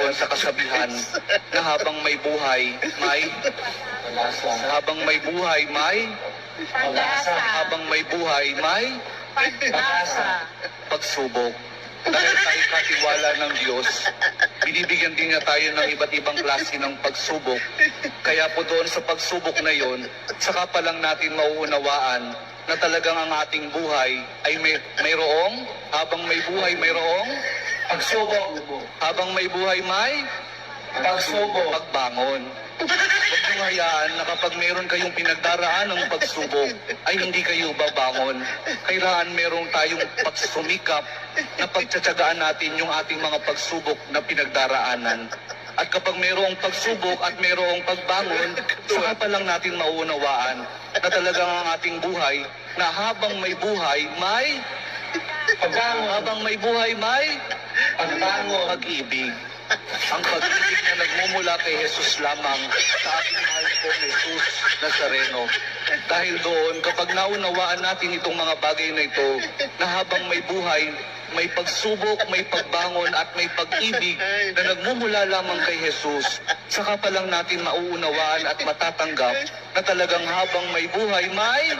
doon sa kasabihan na habang may buhay, may habang may buhay, may habang may buhay, may pagsubok. Dahil tayo katiwala ng Diyos, binibigyan din niya tayo ng iba't ibang klase ng pagsubok. Kaya po doon sa pagsubok na yon, saka pa lang natin mauunawaan na talagang ang ating buhay ay mayroong, habang may buhay mayroong pagsubok. Habang may buhay may pagsubok, pagbangon. Huwag niyong hayaan na kapag meron kayong pinagdaraan ng pagsubok, ay hindi kayo babangon. Kailangan meron tayong pagsumikap na pagtsatsagaan natin yung ating mga pagsubok na pinagdaraanan. At kapag mayroong pagsubok at mayroong pagbangon, saka pa lang natin mauunawaan na talagang ang ating buhay, na habang may buhay, may pagbangon. Habang may buhay, may pagbangon, pag-ibig. Ang pag-ibig na nagmumula kay Jesus lamang sa ating mahal pong Jesus Nazareno. Dahil doon, kapag naunawaan natin itong mga bagay na ito, na habang may buhay, may pagsubok, may pagbangon at may pag-ibig na nagmumula lamang kay Jesus, saka pa lang natin mauunawaan at matatanggap na talagang habang may buhay, may